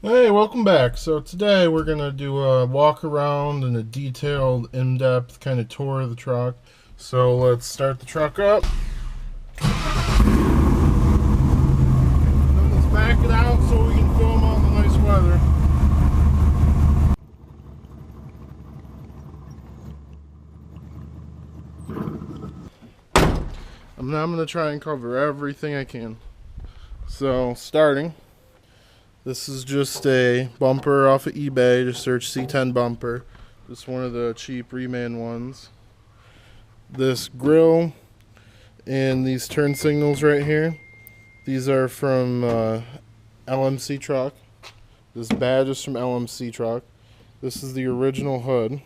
Hey, welcome back. So today we're gonna do a walk around and a detailed, in-depth kind of tour of the truck. So let's start the truck up. Then let's back it out so we can film all the nice weather. I'm gonna try and cover everything I can. So starting, this is just a bumper off of eBay. Just search C10 bumper. Just one of the cheap reman ones. This grill and these turn signals right here. These are from LMC truck. This badge is from LMC truck. This is the original hood.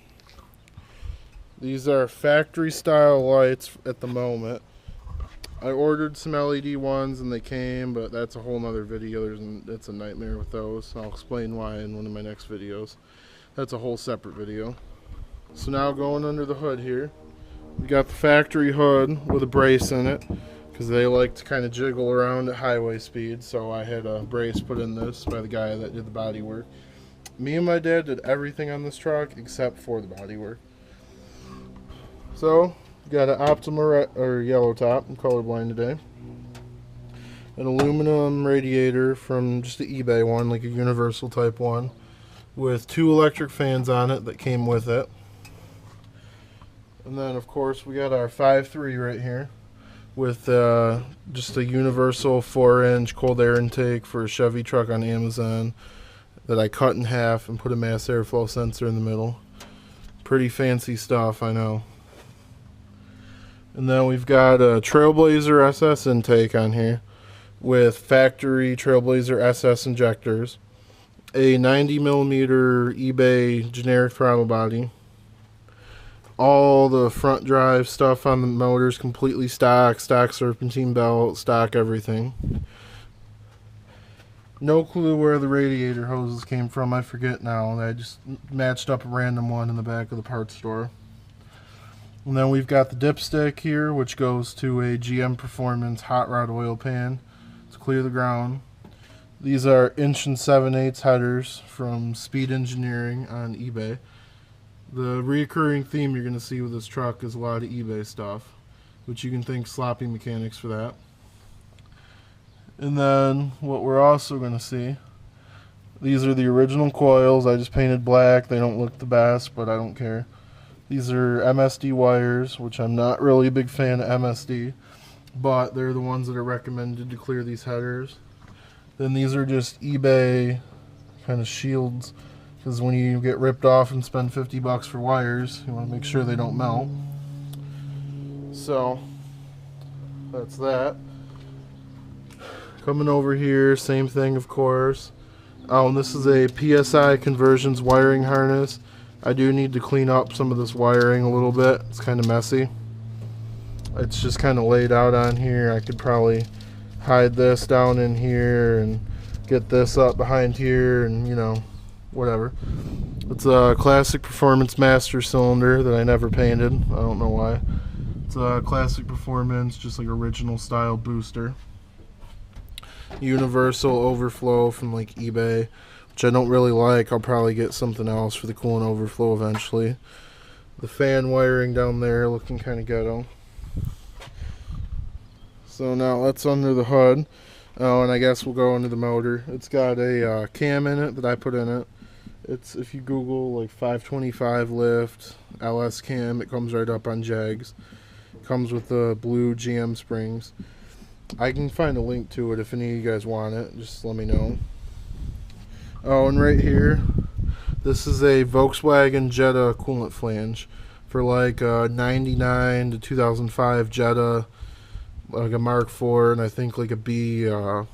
These are factory style lights at the moment. I ordered some LED ones and they came, but that's a whole nother video. It's a nightmare with those. I'll explain why in one of my next videos. That's a whole separate video. So now going under the hood here, we got the factory hood with a brace in it because they like to kind of jiggle around at highway speed. So I had a brace put in this by the guy that did the body work. Me and my dad did everything on this truck except for the body work. So got an Optima or yellow top. I'm colorblind today. An aluminum radiator from just the eBay one, like a universal type one, with 2 electric fans on it that came with it. And then of course we got our 5.3 right here with just a universal 4-inch cold air intake for a Chevy truck on Amazon that I cut in half and put a mass airflow sensor in the middle. Pretty fancy stuff, I know. And then we've got a Trailblazer SS intake on here with factory Trailblazer SS injectors, a 90mm eBay generic throttle body, all the front drive stuff on the motors completely stock serpentine belt, stock everything. No clue where the radiator hoses came from, I forget now. I just matched up a random one in the back of the parts store. And then we've got the dipstick here, which goes to a GM Performance hot rod oil pan to clear the ground. These are 1 7/8" headers from Speed Engineering on eBay. The recurring theme you're going to see with this truck is a lot of eBay stuff, which you can thank Sloppy Mechanics for that. And then what we're also going to see, these are the original coils. I just painted black. They don't look the best, but I don't care. These are MSD wires, which I'm not really a big fan of MSD, but they're the ones that are recommended to clear these headers. Then these are just eBay kind of shields, because when you get ripped off and spend 50 bucks for wires, you want to make sure they don't melt. So that's that. Coming over here, same thing of course. Oh, and this is a PSI Conversions wiring harness. I do need to clean up some of this wiring a little bit. It's kind of messy. It's just kind of laid out on here. I could probably hide this down in here and get this up behind here and, you know, whatever. It's a Classic Performance master cylinder that I never painted. I don't know why. It's a Classic Performance, just like original style booster. Universal overflow from like eBay, which I don't really like. I'll probably get something else for the coolant overflow eventually. The fan wiring down there looking kind of ghetto. So now that's under the hood. Oh, and I guess we'll go into the motor. It's got a cam in it that I put in it. It's, if you Google like 525 lift LS cam, it comes right up on Jags. It comes with the blue GM springs. I can find a link to it if any of you guys want it. Just let me know. Oh, and right here, this is a Volkswagen Jetta coolant flange for like a 99 to 2005 Jetta, like a Mark IV, and I think like a B6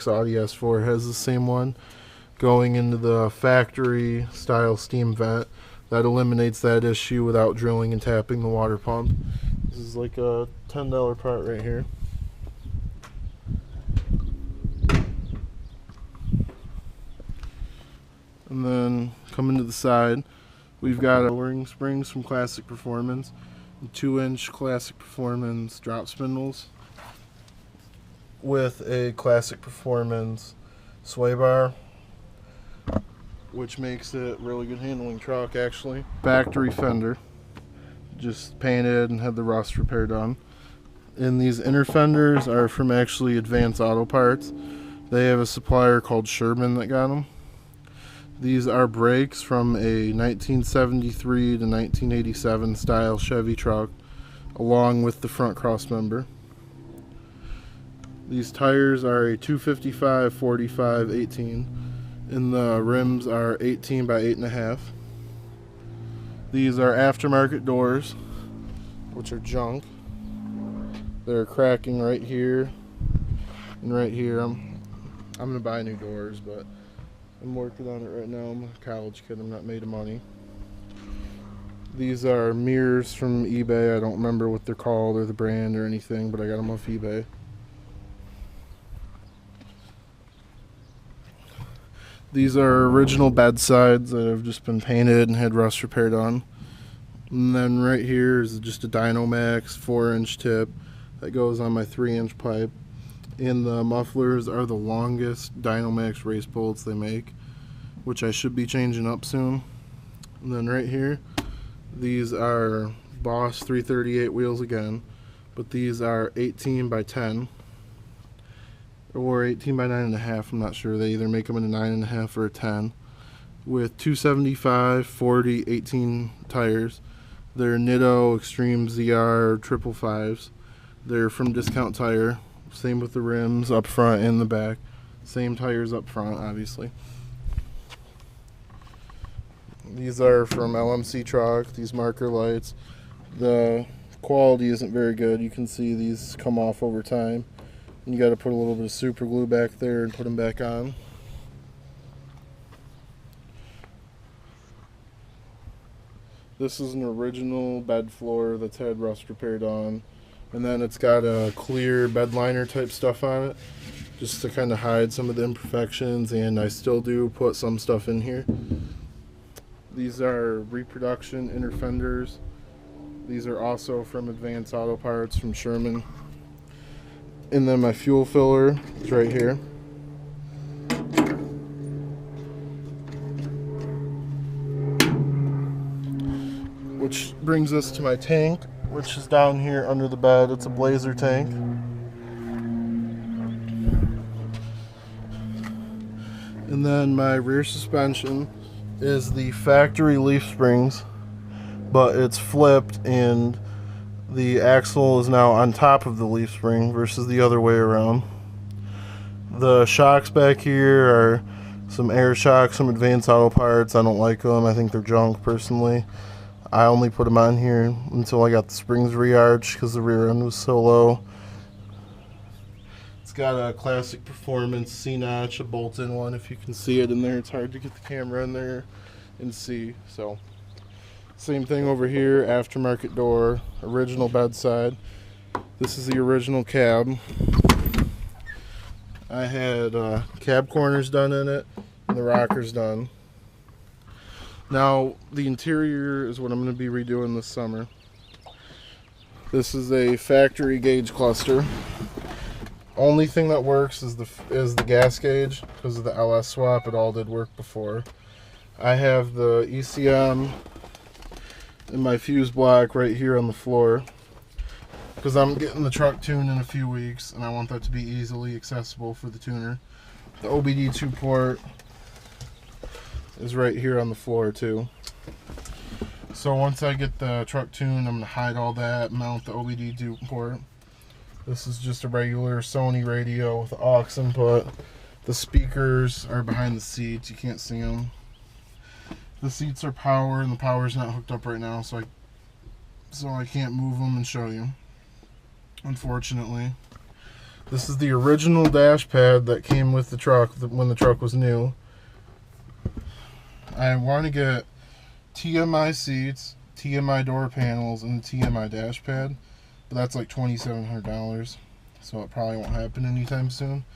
Audi S4 has the same one going into the factory style steam vent. That eliminates that issue without drilling and tapping the water pump. This is like a $10 part right here. And then coming to the side, we've got lowering springs from Classic Performance, 2-inch Classic Performance drop spindles with a Classic Performance sway bar which makes it a really good handling truck actually. Factory fender, just painted and had the rust repair done. And these inner fenders are from actually Advanced Auto Parts. They have a supplier called Sherman that got them. These are brakes from a 1973 to 1987 style Chevy truck, along with the front cross member. These tires are a 255, 45, 18, and the rims are 18 by 8.5. These are aftermarket doors, which are junk. They're cracking right here and right here. I'm gonna buy new doors, but I'm working on it right now. I'm a college kid. I'm not made of money. These are mirrors from eBay. I don't remember what they're called or the brand or anything, but I got them off eBay. These are original bedsides that have just been painted and had rust repaired on. And then right here is just a Dynamax 4-inch tip that goes on my 3-inch pipe. And the mufflers are the longest Dynamax race bolts they make, which I should be changing up soon. And then right here, these are Boss 338 wheels again, but these are 18 by 10 or 18 by 9.5. I'm not sure. They either make them in a 9.5 or a 10 with 275, 40, 18 tires. They're Nitto Extreme ZR 555s. They're from Discount Tire. Same with the rims up front and the back. Same tires up front, obviously. These are from LMC Truck, these marker lights. The quality isn't very good. You can see these come off over time. You got to put a little bit of super glue back there and put them back on. This is an original bed floor that's had rust repaired on, and then it's got a clear bed liner type stuff on it just to kind of hide some of the imperfections, and I still do put some stuff in here. These are reproduction inner fenders. These are also from Advanced Auto Parts from Sherman. And then my fuel filler is right here. Which brings us to my tank, which is down here under the bed. It's a Blazer tank. And then my rear suspension is the factory leaf springs, but it's flipped and the axle is now on top of the leaf spring versus the other way around. The shocks back here are some air shocks from Advanced Auto Parts. I don't like them. I think they're junk personally. I only put them on here until I got the springs re-arched because the rear end was so low. It's got a classic performance C-notch, a bolt-in one. If you can see it in there, it's hard to get the camera in there and see. So same thing over here, aftermarket door, original bedside. This is the original cab. I had cab corners done in it and the rockers done. Now the interior is what I'm going to be redoing this summer. This is a factory gauge cluster. Only thing that works is the gas gauge because of the LS swap. It all did work before. I have the ECM in my fuse block right here on the floor because I'm getting the truck tuned in a few weeks and I want that to be easily accessible for the tuner. The OBD2 port is right here on the floor too. So once I get the truck tuned, I'm going to hide all that, mount the OBD2 port. This is just a regular Sony radio with aux input. The speakers are behind the seats, you can't see them. The seats are power, and the power's not hooked up right now, so I can't move them and show you, unfortunately. This is the original dash pad that came with the truck when the truck was new. I want to get TMI seats, TMI door panels, and the TMI dash pad, but that's like $2,700, so it probably won't happen anytime soon.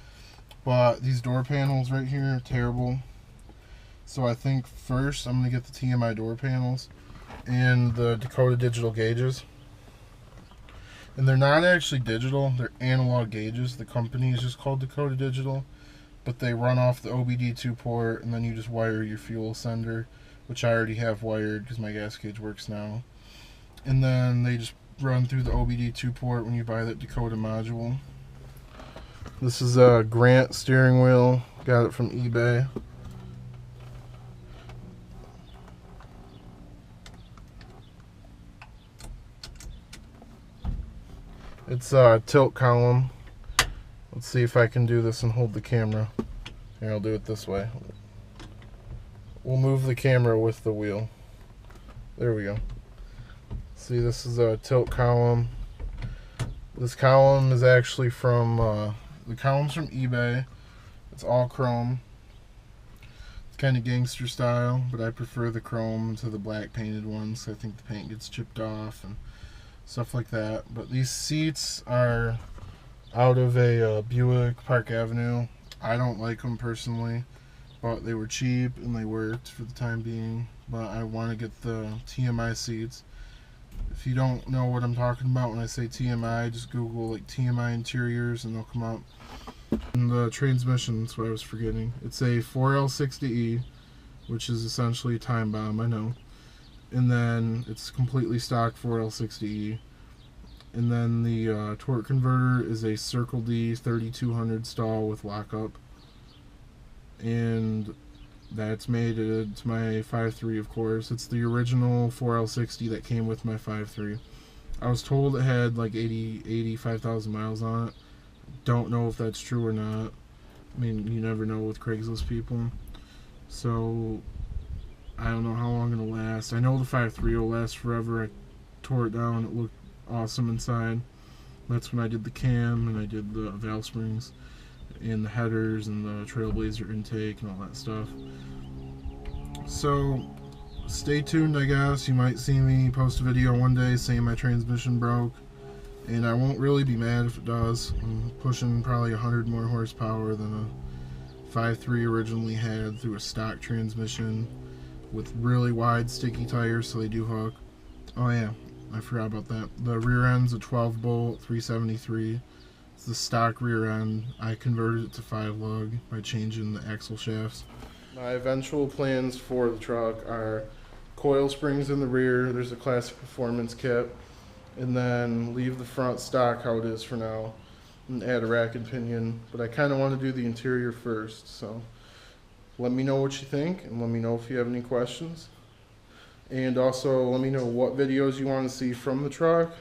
But these door panels right here are terrible. So I think first I'm going to get the TMI door panels and the Dakota digital gauges. And they're not actually digital, they're analog gauges. The company is just called Dakota Digital. but they run off the OBD2 port, and then you just wire your fuel sender, which I already have wired because my gas gauge works now. And then they just run through the OBD2 port when you buy that Dakota module. This is a Grant steering wheel, got it from eBay. It's a tilt column. Let's see if I can do this and hold the camera. Here, I'll do it this way. We'll move the camera with the wheel. There we go. See, this is a tilt column. This column is actually from, the column's from eBay. It's all chrome. It's kind of gangster style, but I prefer the chrome to the black painted ones. I think the paint gets chipped off and stuff like that. But these seats are out of a Buick Park Avenue. I don't like them personally, but they were cheap and they worked for the time being. But I want to get the TMI seats. If you don't know what I'm talking about when I say TMI, just Google like TMI interiors and they'll come up. And the transmission, that's what I was forgetting. It's a 4L60E, which is essentially a time bomb, I know. And then it's completely stock 4L60E. And then the torque converter is a Circle D 3200 stall with lockup. And that's made it's my 5.3, of course. It's the original 4L60 that came with my 5.3. I was told it had like 85,000 miles on it. Don't know if that's true or not. I mean, you never know with Craigslist people. So I don't know how long it'll last. I know the 5.3 will last forever. I tore it down. It looked awesome inside. That's when I did the cam and I did the valve springs and the headers and the Trailblazer intake and all that stuff. So stay tuned, I guess. You might see me post a video one day saying my transmission broke, and I won't really be mad if it does. I'm pushing probably 100 more horsepower than a 5.3 originally had through a stock transmission with really wide sticky tires, so they do hook. Oh yeah, I forgot about that. The rear end's a 12 bolt 373. It's the stock rear end. I converted it to 5 lug by changing the axle shafts. My eventual plans for the truck are coil springs in the rear. There's a classic performance kit, and then leave the front stock how it is for now and add a rack and pinion. But I kind of want to do the interior first, so let me know what you think and let me know if you have any questions. And also let me know what videos you want to see from the truck.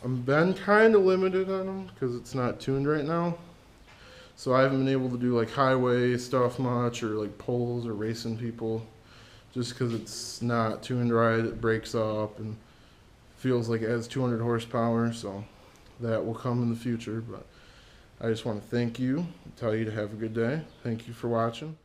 I've been kind of limited on them because it's not tuned right now. So I haven't been able to do like highway stuff much, or like polls or racing people, just because it's not tuned right. It breaks up and feels like it has 200 horsepower, so that will come in the future. But I just want to thank you, tell you to have a good day. Thank you for watching.